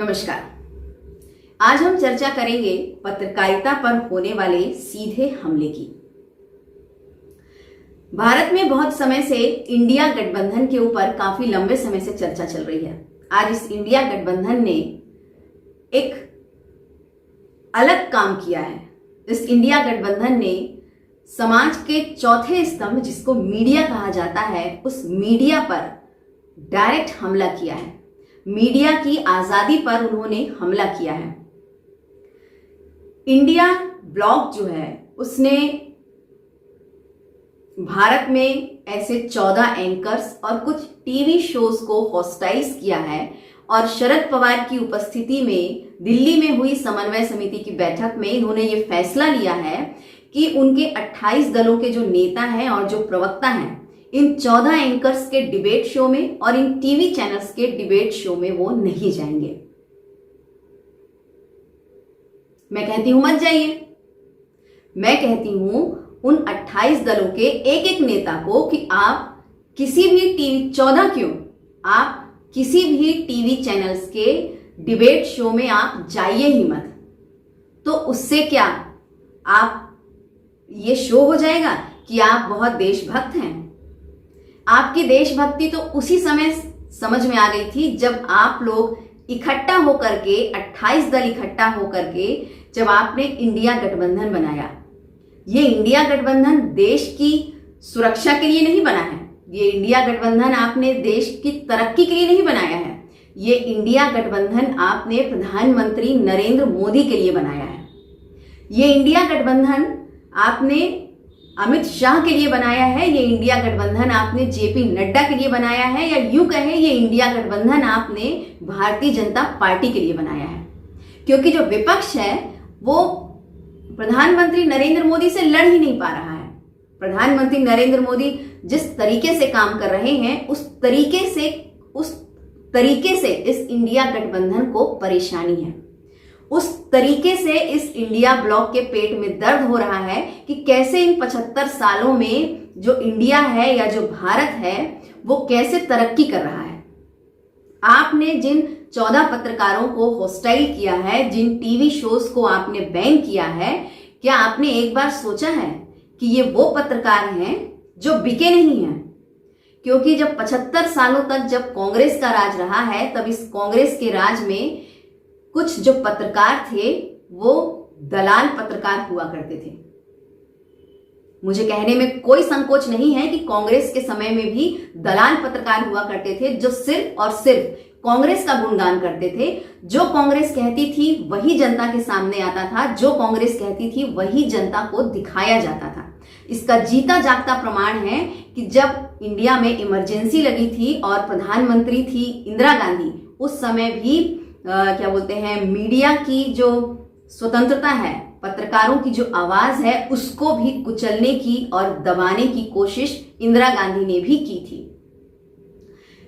नमस्कार। आज हम चर्चा करेंगे पत्रकारिता पर होने वाले सीधे हमले की। भारत में बहुत समय से इंडिया गठबंधन के ऊपर काफी लंबे समय से चर्चा चल रही है। आज इस इंडिया गठबंधन ने एक अलग काम किया है। इस इंडिया गठबंधन ने समाज के चौथे स्तंभ, जिसको मीडिया कहा जाता है, उस मीडिया पर डायरेक्ट हमला किया है। मीडिया की आजादी पर उन्होंने हमला किया है। इंडिया ब्लॉक जो है उसने भारत में ऐसे 14 एंकर्स और कुछ टीवी शोज को हॉस्टाइज किया है और शरद पवार की उपस्थिति में दिल्ली में हुई समन्वय समिति की बैठक में इन्होंने ये फैसला लिया है कि उनके 28 दलों के जो नेता हैं और जो प्रवक्ता हैं, इन 14 एंकर्स के डिबेट शो में और इन टीवी चैनल्स के डिबेट शो में वो नहीं जाएंगे। मैं कहती हूं मत जाइए। मैं कहती हूं उन 28 दलों के एक एक नेता को कि आप किसी भी टीवी 14 क्यों, आप किसी भी टीवी चैनल्स के डिबेट शो में आप जाइए ही मत। तो उससे क्या आप ये शो हो जाएगा कि आप बहुत देशभक्त हैं। आपकी देशभक्ति तो उसी समय समझ में आ गई थी जब आप लोग इकट्ठा होकर के 28 दल इकट्ठा होकर के जब आपने इंडिया गठबंधन बनाया। ये इंडिया गठबंधन देश की सुरक्षा के लिए नहीं बना है। ये इंडिया गठबंधन आपने देश की तरक्की के लिए नहीं बनाया है। ये इंडिया गठबंधन आपने प्रधानमंत्री नरेंद्र मोदी के लिए बनाया है। ये इंडिया गठबंधन आपने अमित शाह के लिए बनाया है। ये इंडिया गठबंधन आपने जेपी नड्डा के लिए बनाया है, या यूं कहें ये इंडिया गठबंधन आपने भारतीय जनता पार्टी के लिए बनाया है। क्योंकि जो विपक्ष है वो प्रधानमंत्री नरेंद्र मोदी से लड़ ही नहीं पा रहा है। प्रधानमंत्री नरेंद्र मोदी जिस तरीके से काम कर रहे हैं उस तरीके से इस इंडिया गठबंधन को परेशानी है। उस तरीके से इस इंडिया ब्लॉक के पेट में दर्द हो रहा है कि कैसे इन 75 सालों में जो इंडिया है या जो भारत है वो कैसे तरक्की कर रहा है। आपने जिन 14 पत्रकारों को हॉस्टाइल किया है, जिन टीवी शोज को आपने बैन किया है, क्या आपने एक बार सोचा है कि ये वो पत्रकार हैं जो बिके नहीं हैं? क्योंकि जब 75 सालों तक जब कांग्रेस का राज रहा है, तब इस कांग्रेस के राज में कुछ जो पत्रकार थे वो दलाल पत्रकार हुआ करते थे। मुझे कहने में कोई संकोच नहीं है कि कांग्रेस के समय में भी दलाल पत्रकार हुआ करते थे जो सिर्फ और सिर्फ कांग्रेस का गुणगान करते थे। जो कांग्रेस कहती थी वही जनता के सामने आता था, जो कांग्रेस कहती थी वही जनता को दिखाया जाता था। इसका जीता जागता प्रमाण है कि जब इंडिया में इमरजेंसी लगी थी और प्रधानमंत्री थी इंदिरा गांधी, उस समय भी मीडिया की जो स्वतंत्रता है, पत्रकारों की जो आवाज है, उसको भी कुचलने की और दबाने की कोशिश इंदिरा गांधी ने भी की थी।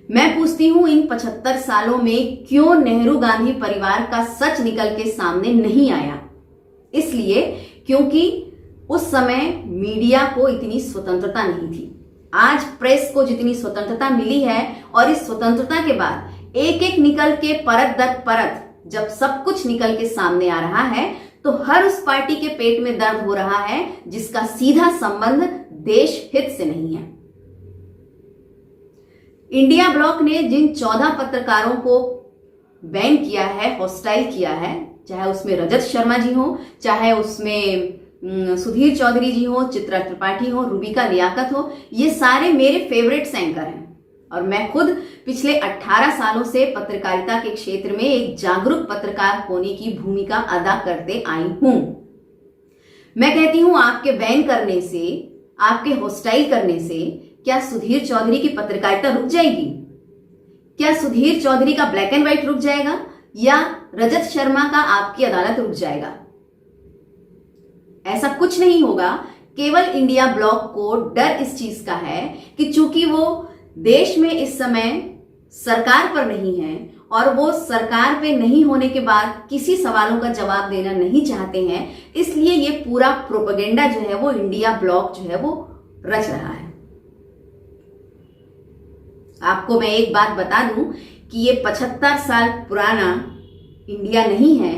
मैं पूछती हूं इन 75 सालों में क्यों नेहरू गांधी परिवार का सच निकल के सामने नहीं आया? इसलिए क्योंकि उस समय मीडिया को इतनी स्वतंत्रता नहीं थी। आज प्रेस को जितनी स्वतंत्रता मिली है और इस स्वतंत्रता के बाद एक एक निकल के परत दर परत जब सब कुछ निकल के सामने आ रहा है, तो हर उस पार्टी के पेट में दर्द हो रहा है जिसका सीधा संबंध देश हित से नहीं है। इंडिया ब्लॉक ने जिन 14 पत्रकारों को बैन किया है, हॉस्टाइल किया है, चाहे उसमें रजत शर्मा जी हो, चाहे उसमें सुधीर चौधरी जी हो, चित्रा त्रिपाठी हो, रूबिका लियाकत हो, ये सारे मेरे फेवरेट एंकर हैं। और मैं खुद पिछले 18 सालों से पत्रकारिता के क्षेत्र में एक जागरूक पत्रकार होने की भूमिका अदा करते आई हूं। मैं कहती हूं आपके बैन करने से, आपके हॉस्टाइल करने से क्या सुधीर चौधरी की पत्रकारिता रुक जाएगी? क्या सुधीर चौधरी का ब्लैक एंड व्हाइट रुक जाएगा? या रजत शर्मा का आपकी अदालत रुक जाएगा? ऐसा कुछ नहीं होगा। केवल इंडिया ब्लॉक को डर इस चीज का है कि चूंकि वो देश में इस समय सरकार पर नहीं है और वो सरकार पे नहीं होने के बाद किसी सवालों का जवाब देना नहीं चाहते हैं, इसलिए ये पूरा प्रोपेगेंडा जो है वो इंडिया ब्लॉक जो है वो रच रहा है। आपको मैं एक बात बता दूं कि ये 75 साल पुराना इंडिया नहीं है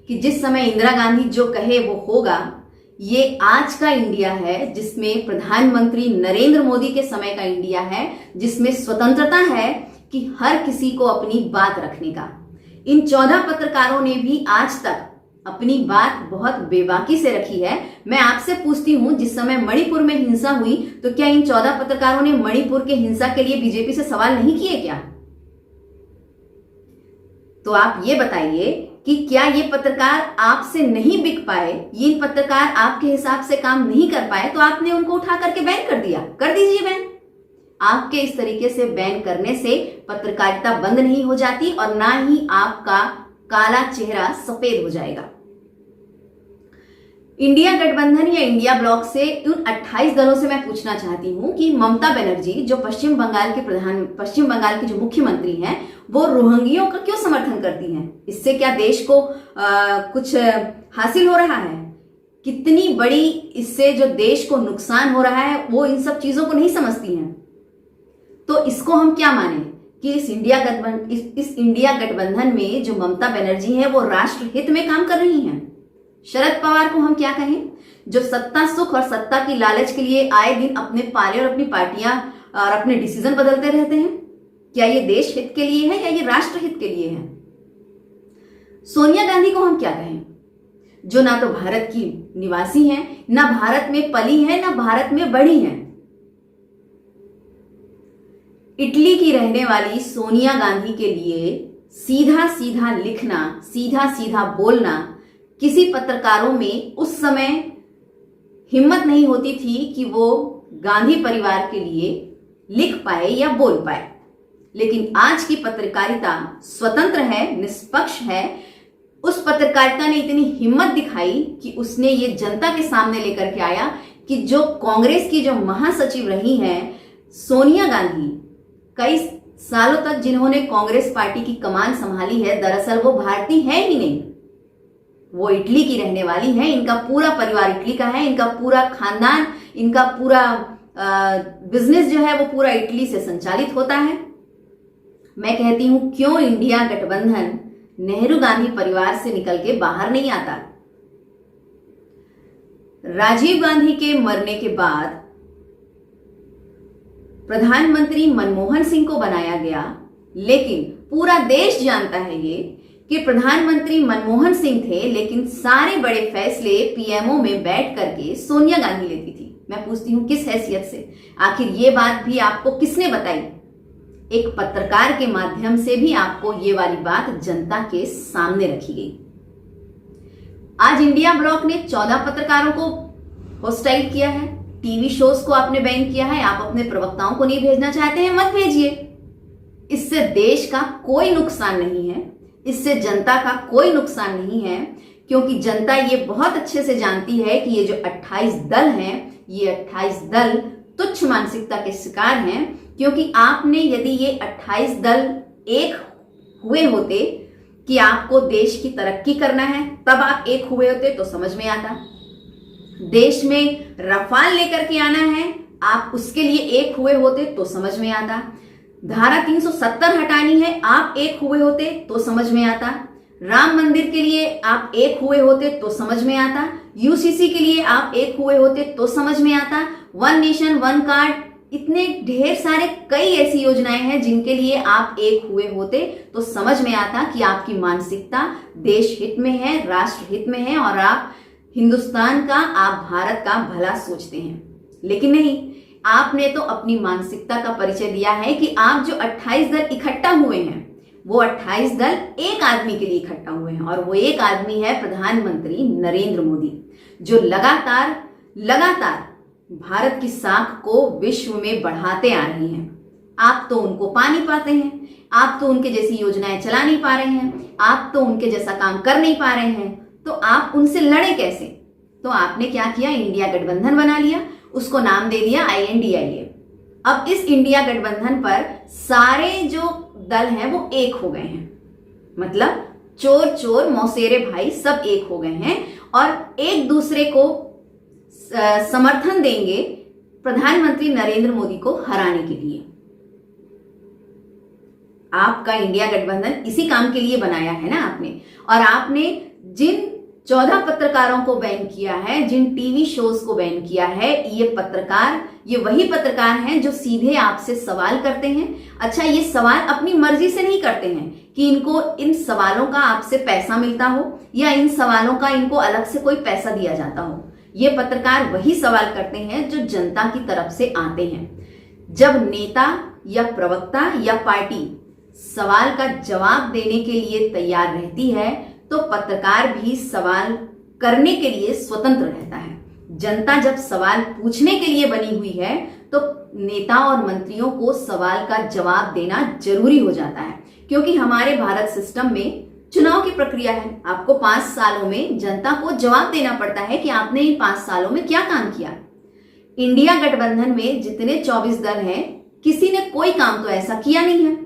कि जिस समय इंदिरा गांधी जो कहे वो होगा। ये आज का इंडिया है जिसमें प्रधानमंत्री नरेंद्र मोदी के समय का इंडिया है, जिसमें स्वतंत्रता है कि हर किसी को अपनी बात रखने का। इन 14 पत्रकारों ने भी आज तक अपनी बात बहुत बेबाकी से रखी है। मैं आपसे पूछती हूं, जिस समय मणिपुर में हिंसा हुई तो क्या इन 14 पत्रकारों ने मणिपुर के हिंसा के लिए बीजेपी से सवाल नहीं किए क्या? तो आप ये बताइए कि क्या ये पत्रकार आपसे नहीं बिक पाए, ये पत्रकार आपके हिसाब से काम नहीं कर पाए तो आपने उनको उठा करके बैन कर दिया? कर दीजिए बैन। आपके इस तरीके से बैन करने से पत्रकारिता बंद नहीं हो जाती और ना ही आपका काला चेहरा सफेद हो जाएगा। इंडिया गठबंधन या इंडिया ब्लॉक से उन 28 दलों से मैं पूछना चाहती हूं कि ममता बनर्जी जो पश्चिम बंगाल की जो मुख्यमंत्री हैं, वो रोहिंग्यों का क्यों समर्थन करती हैं? इससे क्या देश को कुछ हासिल हो रहा है? कितनी बड़ी इससे जो देश को नुकसान हो रहा है वो इन सब चीजों को नहीं समझती हैं। तो इसको हम क्या माने कि इस इंडिया गठबंधन में जो ममता बनर्जी है वो राष्ट्र हित में काम कर रही हैं? शरद पवार को हम क्या कहें, जो सत्ता सुख और सत्ता की लालच के लिए आए दिन अपने पाले और अपनी पार्टियां और अपने डिसीजन बदलते रहते हैं? क्या ये देश हित के लिए है या ये राष्ट्र हित के लिए है? सोनिया गांधी को हम क्या कहें, जो ना तो भारत की निवासी हैं, ना भारत में पली हैं, ना भारत में बढ़ी हैं। इटली की रहने वाली सोनिया गांधी के लिए सीधा सीधा लिखना, सीधा सीधा बोलना किसी पत्रकारों में उस समय हिम्मत नहीं होती थी कि वो गांधी परिवार के लिए लिख पाए या बोल पाए। लेकिन आज की पत्रकारिता स्वतंत्र है, निष्पक्ष है। उस पत्रकारिता ने इतनी हिम्मत दिखाई कि उसने ये जनता के सामने लेकर के आया कि जो कांग्रेस की जो महासचिव रही हैं सोनिया गांधी, कई सालों तक जिन्होंने कांग्रेस पार्टी की कमान संभाली है, दरअसल वो भारतीय है ही नहीं, वो इटली की रहने वाली है। इनका पूरा परिवार इटली का है, इनका पूरा खानदान, इनका पूरा बिजनेस जो है वो पूरा इटली से संचालित होता है। मैं कहती हूं क्यों इंडिया गठबंधन नेहरू गांधी परिवार से निकल के बाहर नहीं आता? राजीव गांधी के मरने के बाद प्रधानमंत्री मनमोहन सिंह को बनाया गया, लेकिन पूरा देश जानता है ये कि प्रधानमंत्री मनमोहन सिंह थे, लेकिन सारे बड़े फैसले पीएमओ में बैठ करके सोनिया गांधी लेती थी। मैं पूछती हूं किस हैसियत से? आखिर ये बात भी आपको किसने बताई? एक पत्रकार के माध्यम से भी आपको ये वाली बात जनता के सामने रखी गई। आज इंडिया ब्लॉक ने 14 पत्रकारों को होस्टाइल किया है, टीवी शोज को आपने बैन किया है। आप अपने प्रवक्ताओं को नहीं भेजना चाहते हैं, मत भेजिए। इससे देश का कोई नुकसान नहीं है, इससे जनता का कोई नुकसान नहीं है, क्योंकि जनता ये बहुत अच्छे से जानती है कि ये जो 28 दल हैं, ये 28 दल तुच्छ मानसिकता के शिकार हैं। क्योंकि आपने यदि ये 28 दल एक हुए होते कि आपको देश की तरक्की करना है, तब आप एक हुए होते तो समझ में आता। देश में रफाल लेकर के आना है, आप उसके लिए एक हुए होते तो समझ में आता। धारा 370 हटानी है, आप एक हुए होते तो समझ में आता। राम मंदिर के लिए आप एक हुए होते तो समझ में आता। यूसीसी के लिए आप एक हुए होते तो समझ में आता। वन नेशन वन कार्ड, इतने ढेर सारे कई ऐसी योजनाएं हैं जिनके लिए आप एक हुए होते तो समझ में आता कि आपकी मानसिकता देश हित में है, राष्ट्र हित में है और आप हिंदुस्तान का, आप भारत का भला सोचते हैं। लेकिन नहीं, आपने तो अपनी मानसिकता का परिचय दिया है कि आप जो 28 दल इकट्ठा हुए हैं, वो 28 दल एक आदमी के लिए इकट्ठा हुए हैं और वो एक आदमी है प्रधानमंत्री नरेंद्र मोदी, जो लगातार भारत की साख को विश्व में बढ़ाते आ रहे हैं। आप तो उनको पा नहीं पाते हैं, आप तो उनके जैसी योजनाएं चला नहीं पा रहे हैं, आप तो उनके जैसा काम कर नहीं पा रहे हैं, तो आप उनसे लड़े कैसे? तो आपने क्या किया, इंडिया गठबंधन बना लिया, उसको नाम दे दिया INDIA। अब इस इंडिया गठबंधन पर सारे जो दल हैं वो एक हो गए हैं, मतलब चोर चोर मौसेरे भाई सब एक हो गए हैं और एक दूसरे को समर्थन देंगे प्रधानमंत्री नरेंद्र मोदी को हराने के लिए। आपका इंडिया गठबंधन इसी काम के लिए बनाया है ना आपने। और आपने जिन 14 पत्रकारों को बैन किया है, जिन टीवी शोज को बैन किया है, ये वही पत्रकार हैं जो सीधे आपसे सवाल करते हैं। अच्छा, ये सवाल अपनी मर्जी से नहीं करते हैं कि इनको इन सवालों का आपसे पैसा मिलता हो या इन सवालों का इनको अलग से कोई पैसा दिया जाता हो। ये पत्रकार वही सवाल करते हैं जो जनता की तरफ से आते हैं। जब नेता या प्रवक्ता या पार्टी सवाल का जवाब देने के लिए तैयार रहती है तो पत्रकार भी सवाल करने के लिए स्वतंत्र रहता है। जनता जब सवाल पूछने के लिए बनी हुई है तो नेता और मंत्रियों को सवाल का जवाब देना जरूरी हो जाता है, क्योंकि हमारे भारत सिस्टम में चुनाव की प्रक्रिया है। आपको 5 सालों में जनता को जवाब देना पड़ता है कि आपने इन 5 सालों में क्या काम किया। इंडिया गठबंधन में जितने 24 दल हैं, किसी ने कोई काम तो ऐसा किया नहीं है।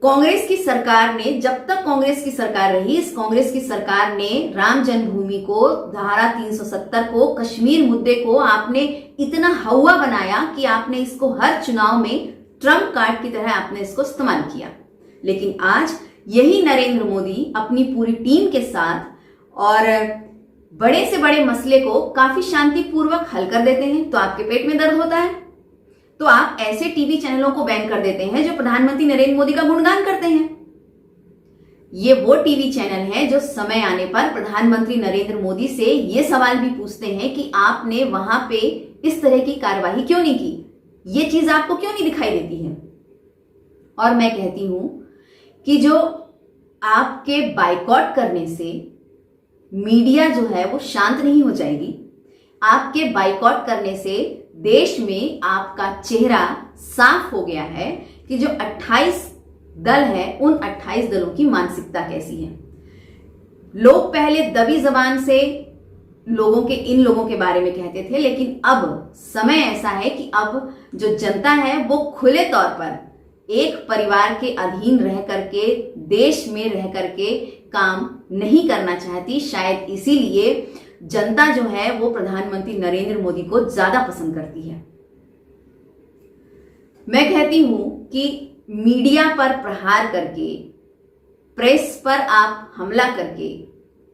कांग्रेस की सरकार ने, जब तक कांग्रेस की सरकार रही, इस कांग्रेस की सरकार ने राम जन्मभूमि को, धारा 370 को, कश्मीर मुद्दे को आपने इतना हवा बनाया कि आपने इसको हर चुनाव में ट्रम्प कार्ड की तरह आपने इसको इस्तेमाल किया। लेकिन आज यही नरेंद्र मोदी अपनी पूरी टीम के साथ और बड़े से बड़े मसले को काफी शांतिपूर्वक हल कर देते हैं तो आपके पेट में दर्द होता है। तो आप ऐसे टीवी चैनलों को बैन कर देते हैं जो प्रधानमंत्री नरेंद्र मोदी का गुणगान करते हैं। ये वो टीवी चैनल हैं जो समय आने पर प्रधानमंत्री नरेंद्र मोदी से ये सवाल भी पूछते हैं कि आपने वहां पे इस तरह की कार्यवाही क्यों नहीं की, ये चीज आपको क्यों नहीं दिखाई देती है। और मैं कहती हूं कि जो आपके बाइकॉट करने से मीडिया जो है वो शांत नहीं हो जाएगी। आपके बाइकॉट करने से देश में आपका चेहरा साफ हो गया है कि जो 28 दल है, उन 28 दलों की मानसिकता कैसी है। लोग पहले दबी जबान से इन लोगों के बारे में कहते थे, लेकिन अब समय ऐसा है कि अब जो जनता है वो खुले तौर पर एक परिवार के अधीन रह करके, देश में रह करके काम नहीं करना चाहती। शायद इसीलिए जनता जो है वो प्रधानमंत्री नरेंद्र मोदी को ज्यादा पसंद करती है। मैं कहती हूं कि मीडिया पर प्रहार करके, प्रेस पर आप हमला करके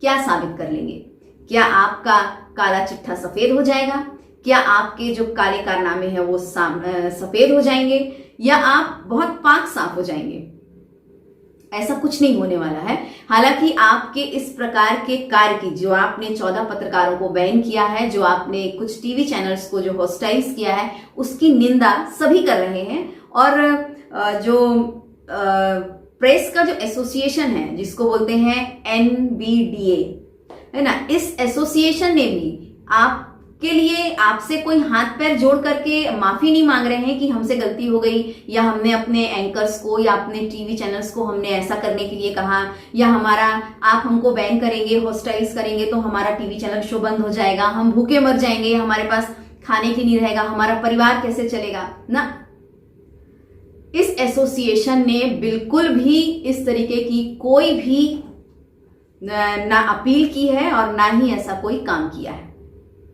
क्या साबित कर लेंगे? क्या आपका काला चिट्ठा सफेद हो जाएगा? क्या आपके जो काले कारनामे हैं वो सफेद हो जाएंगे, या आप बहुत पाक साफ हो जाएंगे? ऐसा कुछ नहीं होने वाला है। हालांकि आपके इस प्रकार के कार्य की, जो आपने 14 पत्रकारों को बैन किया है, जो आपने कुछ टीवी चैनल्स को जो हॉस्टाइज किया है, उसकी निंदा सभी कर रहे हैं। और जो प्रेस का जो एसोसिएशन है, जिसको बोलते हैं NBDA, है ना, इस एसोसिएशन ने भी आपके लिए आपसे कोई हाथ पैर जोड़ करके माफी नहीं मांग रहे हैं कि हमसे गलती हो गई, या हमने अपने एंकर्स को या अपने टीवी चैनल्स को हमने ऐसा करने के लिए कहा, या आप हमको बैन करेंगे, हॉस्टाइज करेंगे तो हमारा टीवी चैनल शो बंद हो जाएगा, हम भूखे मर जाएंगे, हमारे पास खाने के नहीं रहेगा, हमारा परिवार कैसे चलेगा ना। इस एसोसिएशन ने बिल्कुल भी इस तरीके की कोई भी ना अपील की है और ना ही ऐसा कोई काम किया है,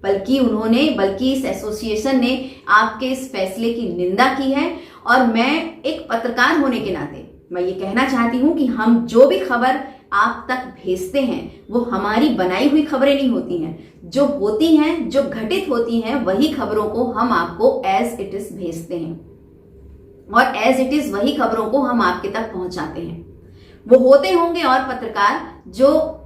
बल्कि इस एसोसिएशन ने आपके इस फैसले की निंदा की है। और मैं एक पत्रकार होने के नाते मैं ये कहना चाहती हूं कि हम जो भी खबर आप तक भेजते हैं वो हमारी बनाई हुई खबरें नहीं होती हैं। जो होती हैं, जो घटित होती हैं, वही खबरों को हम आपको एज इट इज भेजते हैं और एज इट इज वही खबरों को हम आपके तक पहुंचाते हैं। वो होते होंगे और पत्रकार जो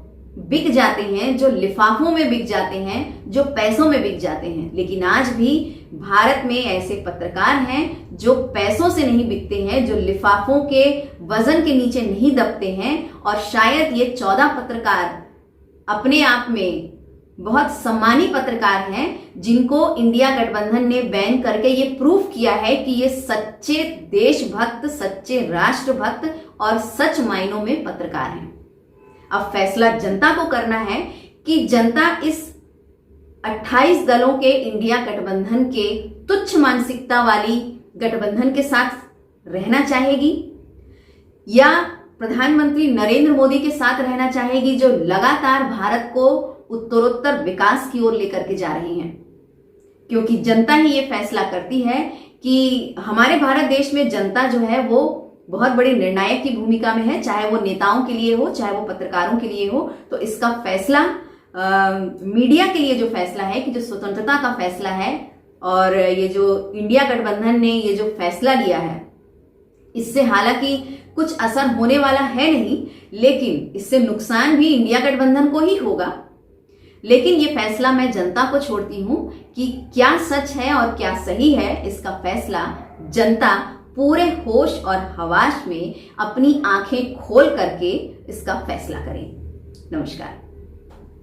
बिक जाते हैं, जो लिफाफों में बिक जाते हैं, जो पैसों में बिक जाते हैं, लेकिन आज भी भारत में ऐसे पत्रकार हैं जो पैसों से नहीं बिकते हैं, जो लिफाफों के वजन के नीचे नहीं दबते हैं। और शायद ये 14 पत्रकार अपने आप में बहुत सम्मानी पत्रकार हैं, जिनको इंडिया गठबंधन ने बैन करके ये प्रूफ किया है कि ये सच्चे देशभक्त, सच्चे राष्ट्रभक्त और सच मायनों में पत्रकार हैं। अब फैसला जनता को करना है कि जनता इस 28 दलों के इंडिया गठबंधन के तुच्छ मानसिकता वाली गठबंधन के साथ रहना चाहेगी, या प्रधानमंत्री नरेंद्र मोदी के साथ रहना चाहेगी, जो लगातार भारत को उत्तरोत्तर विकास की ओर लेकर के जा रहे हैं। क्योंकि जनता ही ये फैसला करती है कि हमारे भारत देश में जनता जो है वो बहुत बड़ी निर्णायक की भूमिका में है, चाहे वो नेताओं के लिए हो, चाहे वो पत्रकारों के लिए हो। तो इसका फैसला मीडिया के लिए जो फैसला है कि जो स्वतंत्रता का फैसला है, और ये जो इंडिया गठबंधन ने ये जो फैसला लिया है, इससे हालांकि कुछ असर होने वाला है नहीं, लेकिन इससे नुकसान भी इंडिया गठबंधन को ही होगा। लेकिन ये फैसला मैं जनता को छोड़ती हूं कि क्या सच है और क्या सही है। इसका फैसला जनता पूरे होश और हवास में अपनी आंखें खोल करके इसका फैसला करे। नमस्कार।